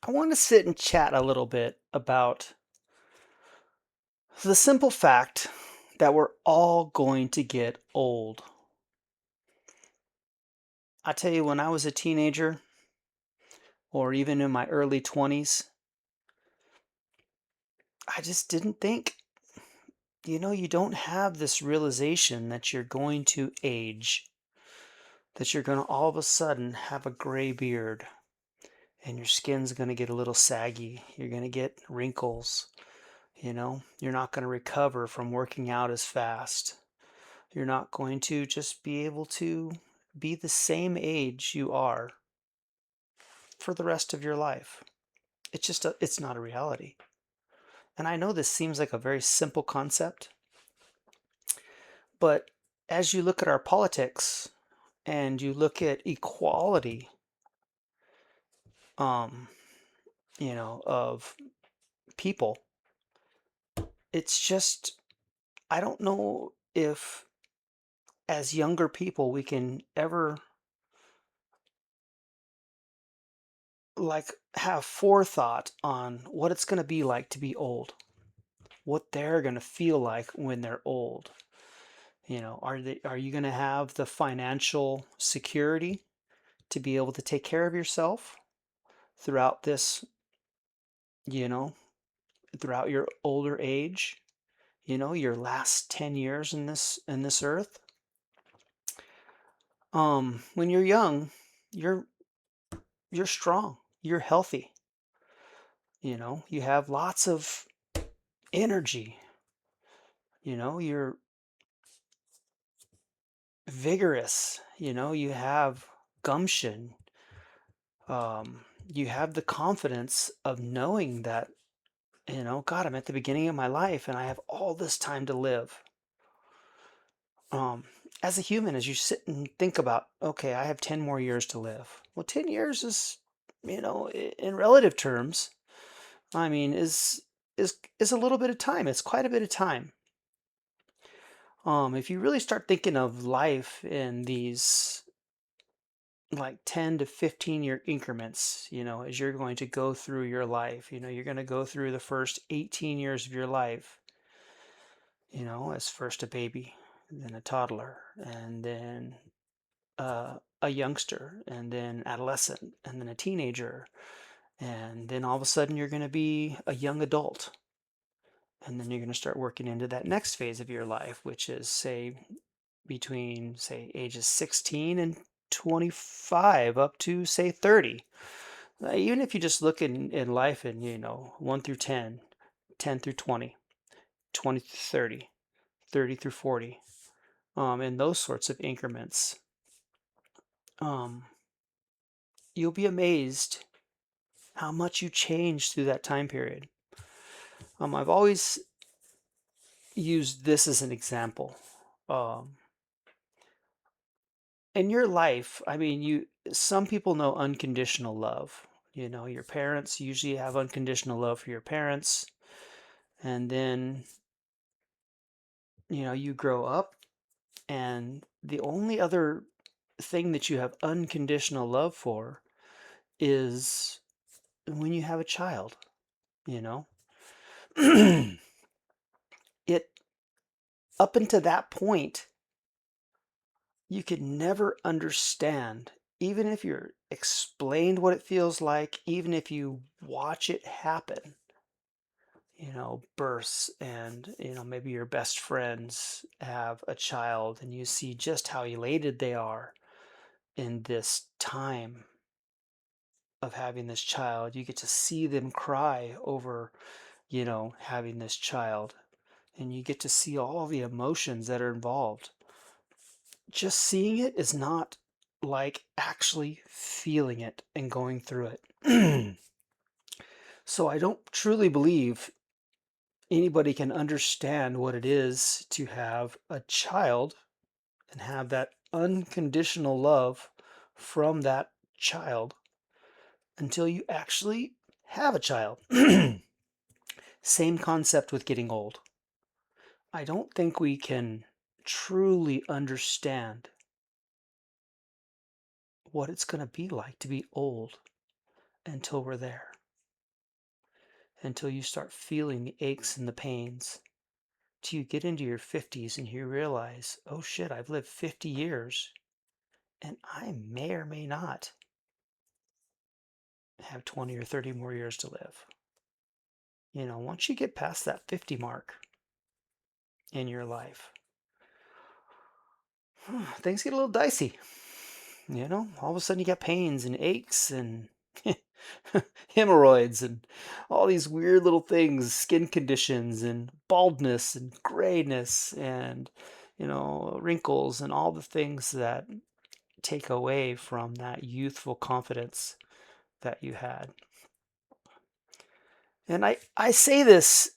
I want to sit and chat a little bit about the simple fact that we're all going to get old. I tell you, when I was a teenager or even in my early 20s, I just didn't think, you don't have this realization that you're going to age, that you're going to all of a sudden have a gray beard and your skin's going to get a little saggy. You're going to get wrinkles. You're not going to recover from working out as fast. You're not going to just be able to be the same age you are for the rest of your life. It's not a reality. And I know this seems like a very simple concept, but as you look at our politics and you look at equality, um, of people, it's just, I don't know if as younger people we can ever have forethought on what it's going to be like to be old, what they're going to feel like when they're old. Are you going to have the financial security to be able to take care of yourself throughout this, you know, throughout your older age, your last 10 years in this earth? When you're young, you're you're strong, you're healthy, you have lots of energy, you're vigorous, you have gumption. You have the confidence of knowing that, God, I'm at the beginning of my life and I have all this time to live. Um, as a human, as you sit and think about, okay, I have 10 more years to live. Well, 10 years is, in relative terms, I mean, is a little bit of time. It's quite a bit of time. If you really start thinking of life in these like 10 to 15-year increments, as you're going to go through your life. You're going to go through the first 18 years of your life, as first a baby, then a toddler, and then a youngster, and then adolescent, and then a teenager. And then all of a sudden you're going to be a young adult. And then you're going to start working into that next phase of your life, which is, say, between, say, ages 16 and 25 up to, say, 30. Even if you just look in life in, 1 through 10, 10 through 20, 20 through 30, 30 through 40, in those sorts of increments, um, you'll be amazed how much you change through that time period. I've always used this as an example. Um, in your life, I mean, some people know unconditional love. Your parents usually have unconditional love for your parents, and then you grow up, and the only other thing that you have unconditional love for is when you have a child, you know? It Up until that point, you could never understand, even if you're explained what it feels like, even if you watch it happen, births, and maybe your best friends have a child and you see just how elated they are in this time of having this child. You get to see them cry over, having this child, and you get to see all the emotions that are involved. Just seeing it is not like actually feeling it and going through it. So I don't truly believe anybody can understand what it is to have a child and have that unconditional love from that child until you actually have a child. Same concept with getting old. I don't think we can truly understand what it's going to be like to be old until we're there. until you start feeling the aches and the pains. Till you get into your 50s and you realize, oh shit, I've lived 50 years and I may or may not have 20 or 30 more years to live. Once you get past that 50 mark in your life, things get a little dicey. All of a sudden you got pains and aches and hemorrhoids and all these weird little things, skin conditions and baldness and grayness and, wrinkles and all the things that take away from that youthful confidence that you had. And I say this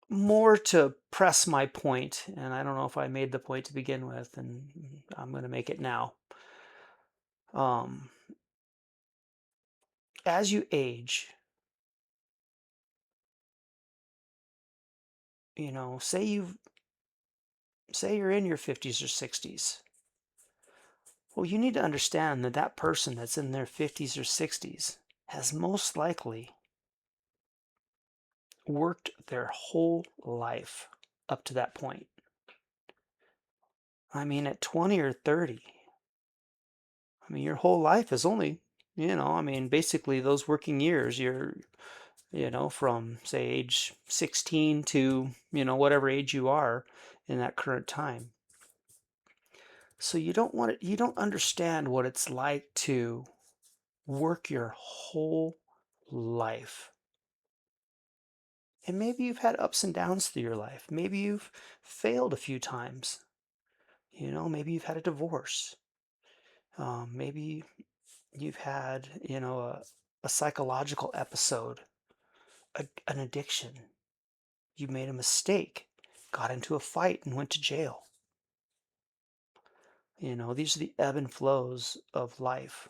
more to press my point, and I don't know if I made the point to begin with, and I'm going to make it now. Um, as you age, say you're in your 50s or 60s. Well, you need to understand that that person that's in their 50s or 60s has most likely worked their whole life up to that point. I mean, at 20 or 30, I mean, your whole life is only, basically those working years, from say age 16 to, whatever age you are in that current time. So you don't understand what it's like to work your whole life. And maybe you've had ups and downs through your life. Maybe you've failed a few times. Maybe you've had a divorce. Maybe you've had, a psychological episode, an addiction. You made a mistake, got into a fight and went to jail. These are the ebb and flows of life.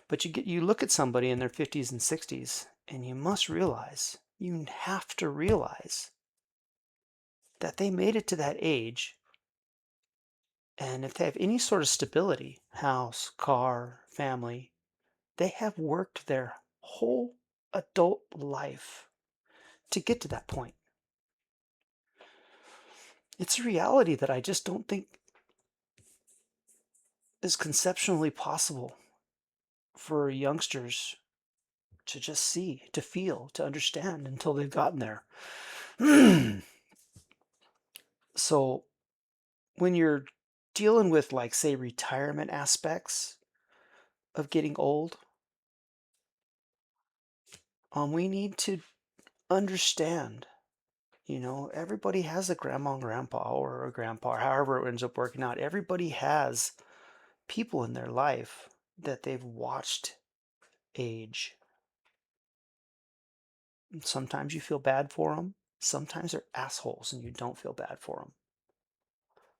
But you look at somebody in their 50s and 60s, and you have to realize that they made it to that age. And if they have any sort of stability, house, car, family, they have worked their whole adult life to get to that point. It's a reality that I just don't think is conceptually possible for youngsters to just see, to feel, to understand until they've gotten there. So when you're dealing with, like, say, retirement aspects of getting old, we need to understand, everybody has a grandma and grandpa or a grandpa, however it ends up working out. Everybody has people in their life that they've watched age. Sometimes you feel bad for them. Sometimes they're assholes and you don't feel bad for them.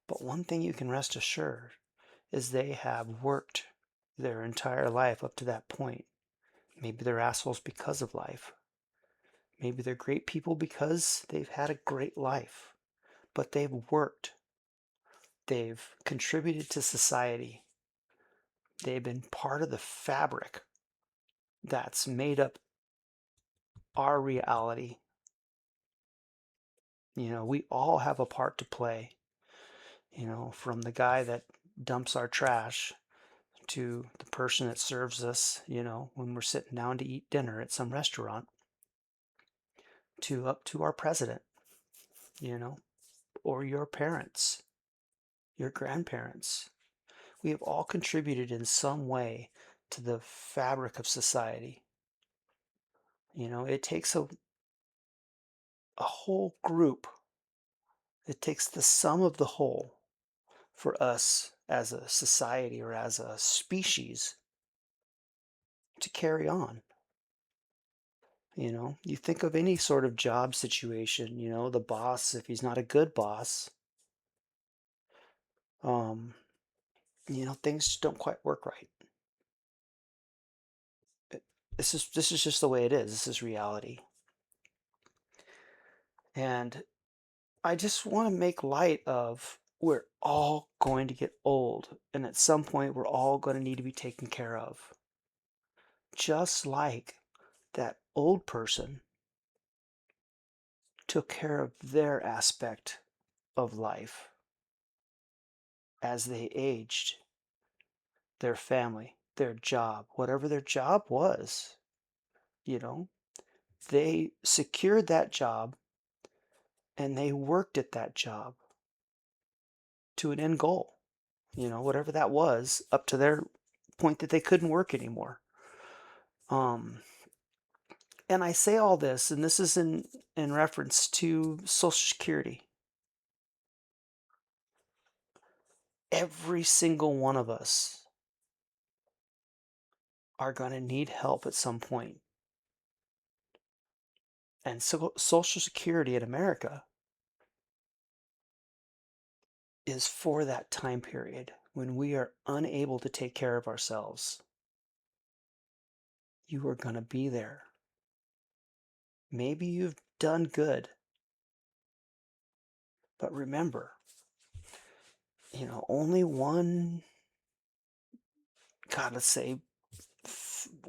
But one thing you can rest assured is they have worked their entire life up to that point. Maybe they're assholes because of life. Maybe they're great people because they've had a great life. But they've worked. They've contributed to society. They've been part of the fabric that's made up our reality. We all have a part to play. From the guy that dumps our trash to the person that serves us, when we're sitting down to eat dinner at some restaurant, to up to our president, or your parents, your grandparents. We have all contributed in some way to the fabric of society. It takes a whole group. It takes the sum of the whole for us as a society or as a species to carry on. You think of any sort of job situation, the boss, if he's not a good boss, um, things just don't quite work right. This is just the way it is. This is reality. And I just want to make light of we're all going to get old, and at some point we're all going to need to be taken care of. Just like that old person took care of their aspect of life as they aged, their family, their job, whatever their job was, you know, they secured that job and they worked at that job to an end goal, whatever that was, up to their point that they couldn't work anymore. Um, and I say all this, and this is in reference to Social Security. Every single one of us are going to need help at some point. And so Social Security in America is for that time period when we are unable to take care of ourselves. You are going to be there. Maybe you've done good, but remember, only God, let's say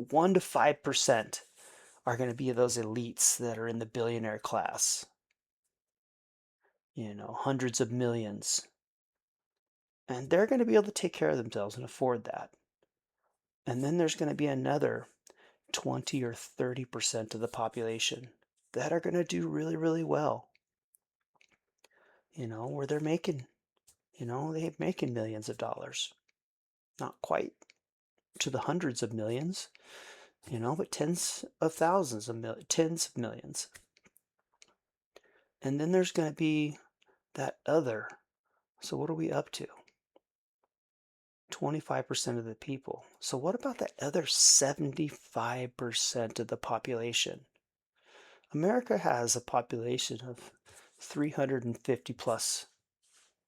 1 to 5% are going to be those elites that are in the billionaire class, hundreds of millions. And they're going to be able to take care of themselves and afford that. And then there's going to be another 20 or 30% of the population that are going to do really, really well, where they're making, they're making millions of dollars. Not quite to the hundreds of millions, but tens of thousands of tens of millions. And then there's going to be that other. So what are we up to? 25% of the people. So what about that other 75% of the population? America has a population of 350 plus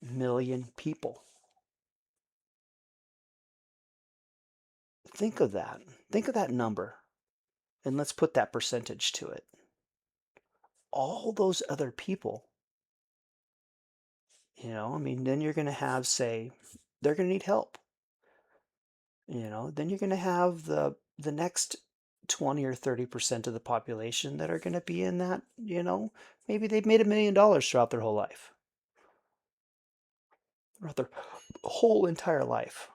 million people. Think of that. Think of that number. And let's put that percentage to it. All those other people, then you're going to have, say, they're going to need help. Then you're going to have the next 20 or 30% of the population that are going to be in that, maybe they've made $1 million throughout their whole life, throughout their whole entire life.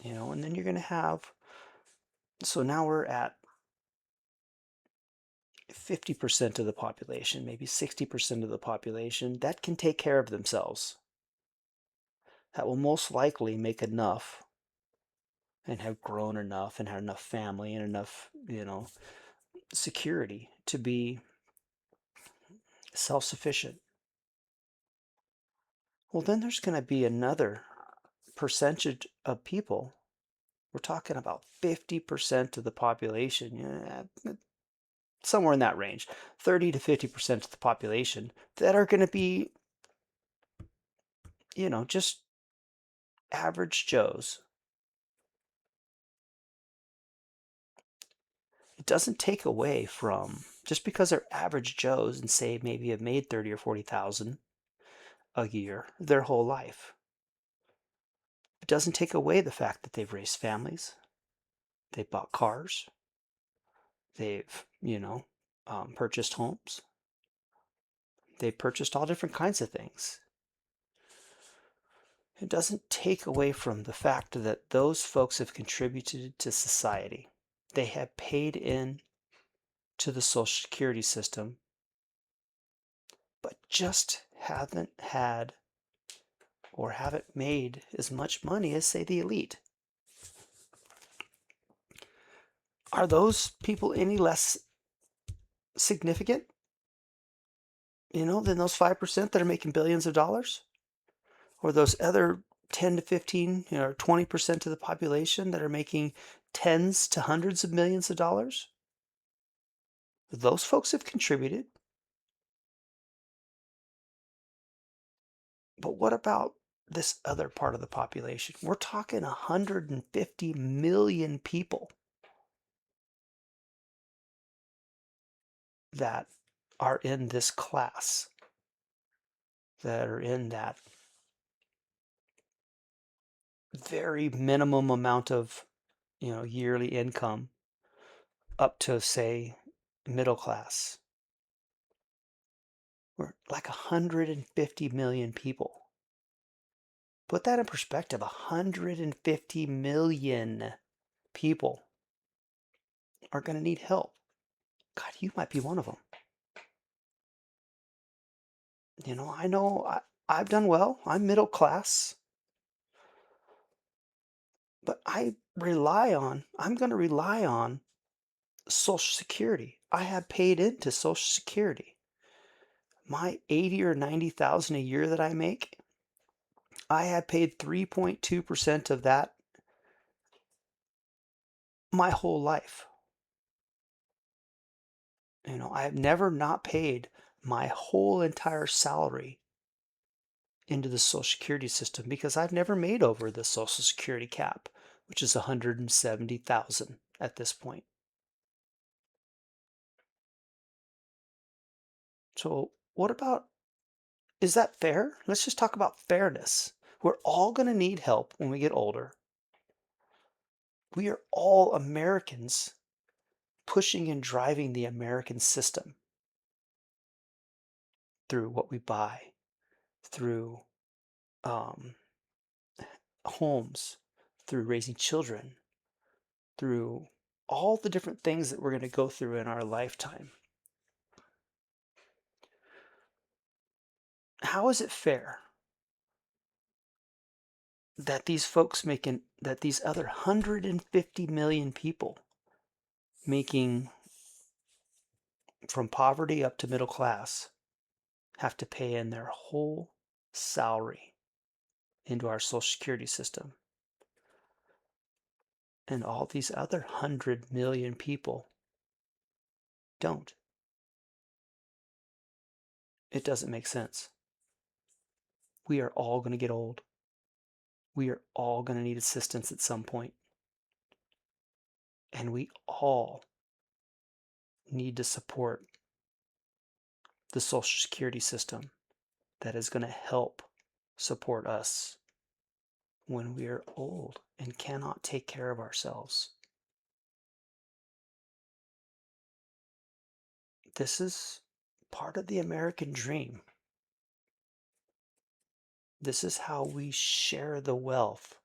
And then you're going to have, so now we're at 50% of the population, maybe 60% of the population that can take care of themselves, that will most likely make enough and have grown enough and have enough family and enough, security to be self-sufficient. Well, then there's going to be another percentage of people. We're talking about 50% of the population, somewhere in that range, 30 to 50% of the population that are going to be, just average Joes. It doesn't take away from, just because they're average Joes and say maybe have made 30 or 40,000 a year their whole life. It doesn't take away the fact that they've raised families, they've bought cars, they've, purchased homes, they've purchased all different kinds of things. It doesn't take away from the fact that those folks have contributed to society. They have paid in to the Social Security system, but just haven't had or haven't made as much money as, say, the elite. Are those people any less significant, than those 5% that are making billions of dollars? Or those other 10 to 15, or 20% of the population that are making tens to hundreds of millions of dollars? Those folks have contributed. But what about this other part of the population? We're talking 150 million people that are in this class, that are in that very minimum amount of yearly income up to, say, middle class. We're like 150 million people. Put that in perspective, 150 million people are going to need help. God, you might be one of them. I know I've done well. I'm middle class, but I'm going to rely on Social Security. I have paid into Social Security. My 80 or 90,000 a year that I make, I have paid 3.2% of that my whole life. I have never not paid my whole entire salary into the Social Security system because I've never made over the Social Security cap, which is 170,000 at this point. So, is that fair? Let's just talk about fairness. We're all going to need help when we get older. We are all Americans pushing and driving the American system through what we buy, through um, homes, through raising children, through all the different things that we're going to go through in our lifetime. How is it fair that these other 150 million people making from poverty up to middle class have to pay in their whole salary into our Social Security system? And all these other 100 million people don't. It doesn't make sense. We are all going to get old. We are all going to need assistance at some point. And we all need to support the Social Security system that is going to help support us when we are old and cannot take care of ourselves. This is part of the American dream. This is how we share the wealth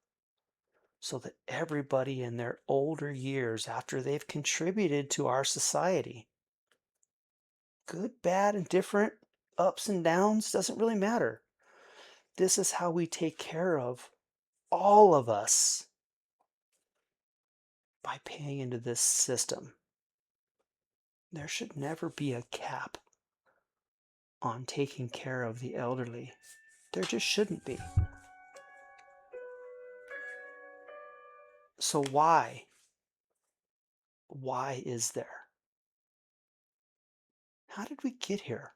so that everybody in their older years, after they've contributed to our society, good, bad, and different, ups and downs, doesn't really matter. This is how we take care of all of us by paying into this system. There should never be a cap on taking care of the elderly. There just shouldn't be. So why? Why is there? How did we get here?